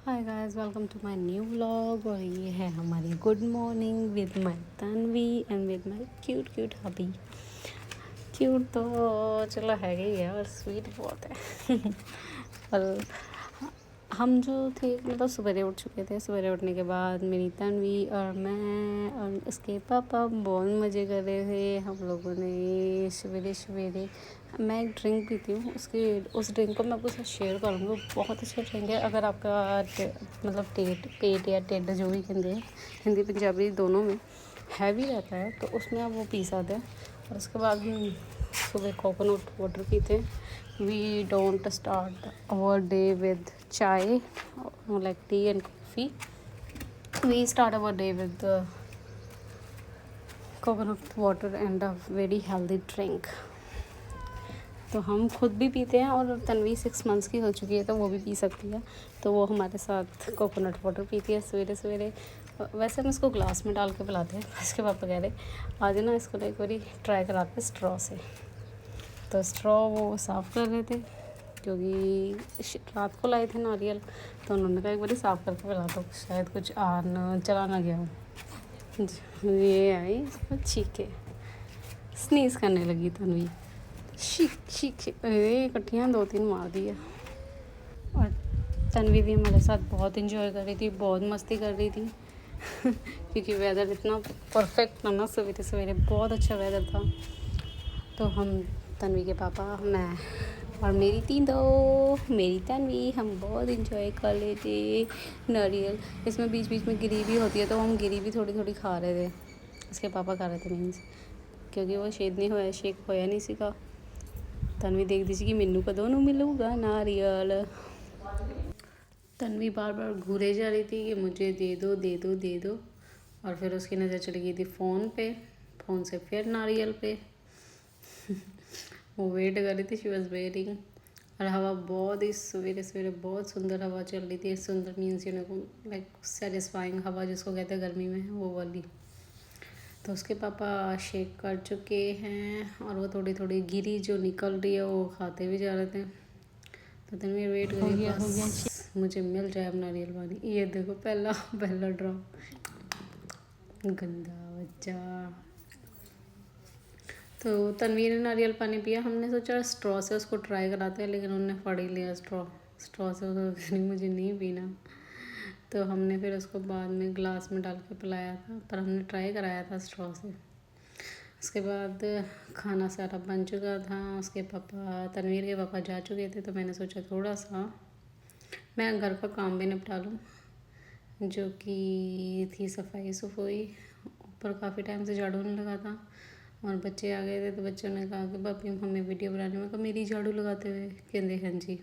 Hi guys, welcome to my new vlog. और ये है हमारी good morning with my Tanvi and with my cute cute hubby. Cute तो चलो है ही है, और स्वीट बहुत है। और हम जो थे मतलब सवेरे उठ चुके थे। सवेरे उठने के बाद मेरी तन्वी और मैं और उसके पापा बहुत मज़े कर रहे थे। हम लोगों ने सवेरे सवेरे, मैं एक ड्रिंक पीती हूँ, उसकी उस ड्रिंक को मैं आपके साथ शेयर करूँगी। बहुत अच्छा ड्रिंक है। अगर आपका मतलब पेट या टिड्ड जो भी कहते हैं, हिंदी पंजाबी दोनों में हैवी रहता है, तो उसमें आप वो पी सकते हैं। और उसके बाद हम सुबह कोकोनट वाटर पीते हैं। We don't start our day with chai like tea and coffee. We start our day with coconut water and a very healthy drink. तो हम खुद भी पीते हैं, और तन्वी 6 मंथ्स की हो चुकी है तो वो भी पी सकती है। तो वो हमारे साथ कोकोनट वाटर पीती है सवेरे सवेरे। वैसे हम इसको ग्लास में डाल के पिलाते हैं। इसके पापा कह रहे आज ना इसको एक बार ट्राई कराते स्ट्रॉ से। तो स्ट्रॉ वो साफ़ कर रहे थे, क्योंकि रात को लाए थे नारियल, तो उन्होंने कहा एक बार साफ़ करके पिला दो, शायद कुछ चला ना गया हो। ये आई इसको छीके स्नीज़ करने लगी तन्वी। शीख शीख शीख इकट्ठियाँ 2-3 मार दी है। और तन्वी भी हमारे साथ बहुत इंजॉय कर रही थी, बहुत मस्ती कर रही थी। क्योंकि वेदर इतना परफेक्ट था ना, सवेरे सवेरे बहुत अच्छा वेदर था। तो हम तन्वी के पापा, मैं और मेरी तन्वी, हम बहुत इंजॉय कर रहे थे नारियल। इसमें बीच बीच में गिरी भी होती है, तो हम गिरी भी थोड़ी थोड़ी खा रहे थे। इसके पापा खा रहे थे मीन्स, क्योंकि वो शेक होया नहीं सीगा। तन्वी देखती सी कि मैनू कदों नूं मिलूगा नारियल। तन्वी बार बार घूरे जा रही थी कि मुझे दे दो दे दो दे दो। और फिर उसकी नज़र चली गई थी फ़ोन पे, फ़ोन से फिर नारियल पे। वो वेट कर रही थी, शी वॉज वेटिंग। और हवा बहुत ही सवेरे सवेरे बहुत सुंदर हवा चल रही थी। सुंदर मीन्स लाइक सेटिस्फाइंग हवा जिसको कहते हैं गर्मी में, वो वाली। तो उसके पापा शेक कर चुके हैं, और वो थोड़ी थोड़ी गिरी जो निकल रही है वो खाते भी जा रहे थे। तो तन्वी वेट हो करिए, गया बस मुझे मिल जाए अब नारियल पानी। ये देखो पहला पहला ड्रॉप, गंदा बच्चा। तो तन्वीर ने नारियल पानी पिया। हमने सोचा स्ट्रॉ से उसको ट्राई कराते हैं, लेकिन उन्होंने फड़ ही लिया स्ट्रॉ से। तो मुझे नहीं पीना। तो हमने फिर उसको बाद में ग्लास में डाल के पिलाया था, पर हमने ट्राई कराया था स्ट्रॉ से। उसके बाद खाना सारा बन चुका था। उसके पापा, तनवीर के पापा जा चुके थे, तो मैंने सोचा थोड़ा सा मैं घर का काम भी निपटा लूँ, जो कि थी सफाई सफाई। ऊपर काफ़ी टाइम से झाड़ू नहीं लगा था, और बच्चे आ गए थे, तो बच्चों ने कहा कि पापी हमें वीडियो बनाने में। कहा मेरी झाड़ू लगाते हुए, कहते हाँ जी।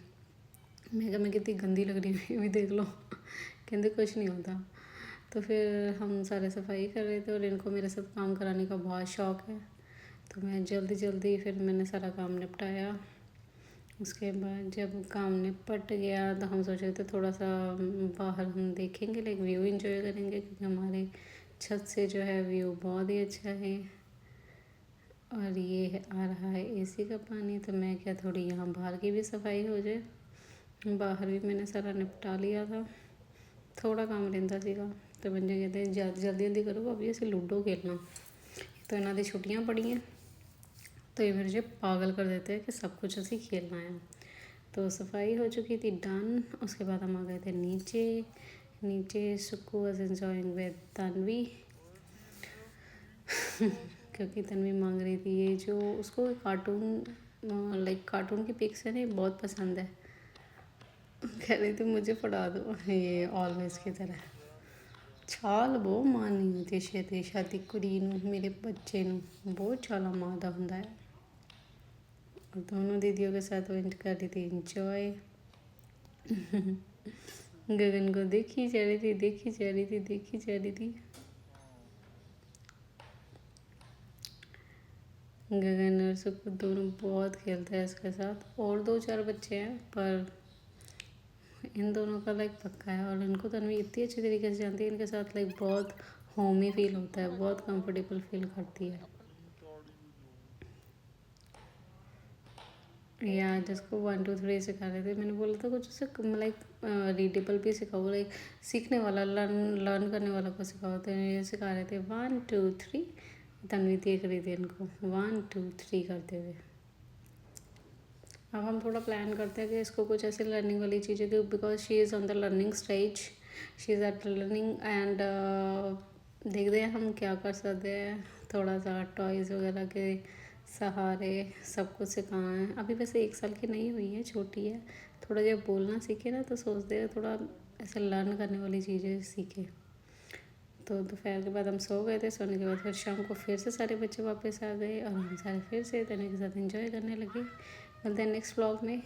मैं कहा मैं कितनी गंदी लग रही हूँ, भी देख लो। कहते कुछ नहीं होता। तो फिर हम सारे सफाई कर रहे थे, और इनको मेरे साथ काम कराने का बहुत शौक़ है। तो मैं जल्दी जल्दी फिर मैंने सारा काम निपटाया। उसके बाद जब काम निपट गया, तो हम सोच रहे थे थोड़ा सा बाहर हम देखेंगे, लाइक व्यू एंजॉय करेंगे, क्योंकि हमारे छत से जो है व्यू बहुत ही अच्छा है। और ये आ रहा है एसी का पानी। तो मैं क्या, थोड़ी यहाँ बाहर की भी सफाई हो जाए। बाहर भी मैंने सारा निपटा लिया था, थोड़ा काम रहता सीगा। तो बंजे कहते हैं जल्दी जल्दी करो, अभी ऐसे लूडो खेलना। तो इन्हों दी छुट्टियाँ पड़ी हैं, तो ये मुझे पागल कर देते हैं कि सब कुछ असी खेलना है। तो सफाई हो चुकी थी डन। उसके बाद हम आ गए थे नीचे। नीचे Sukhu was enjoying with Tanvi. क्योंकि तन्वी मांग रही थी ये जो उसको कार्टून, लाइक कार्टून की पिक्स है ना, बहुत पसंद है। कह रही थी मुझे पढ़ा दो, ये ऑलवेज की तरह छाल बहुत मारनी होती छेती छाती कुड़ी नूं, मेरे बच्चे नूं बहुत छाला मारदा हुंदा है। और दोनों दीदियों के साथ वो कर रही थी इंजॉय। गगन को देखी जा रही थी, देखी जा रही थी, देखी जा रही थी। गगन और सुकू दोनों बहुत खेलते हैं इसके साथ। और 2-4 बच्चे हैं, पर इन दोनों का लाइक पक्का है। और इनको तन्वी इतनी अच्छी तरीके से जानती है, इनके साथ लाइक बहुत होमी फील होता है, बहुत कंफर्टेबल फील करती है। या जिसको 1 2 3 सिखा रहे थे, मैंने बोला था कुछ उसे लाइक रीडेबल भी सिखाओ, लाइक सीखने वाला, लर्न करने वाला को सिखाओ। तो ये सिखा रहे थे 1 2 3। तन्वी देख रही थी इनको 1 2 3 करते हुए। अब हम थोड़ा प्लान करते हैं कि इसको कुछ ऐसे लर्निंग वाली चीज़ें, कि because she is on the learning stage, she is eight learning and देखते हैं हम क्या कर सकते हैं। थोड़ा सा टॉयज़ वगैरह के सहारे सब कुछ सिखाना है। अभी वैसे 1 साल की नहीं हुई है, छोटी है। थोड़ा जब बोलना सीखे ना तो सोचते हैं थोड़ा ऐसे लर्न करने वाली चीज़ें सीखे। तो दोपहर के बाद हम सो गए थे। सोने के बाद फिर शाम को फिर से सारे बच्चे वापस आ गए और हम सारे फिर से तने के साथ एंजॉय करने लगे। मिलते हैं नेक्स्ट व्लॉग में।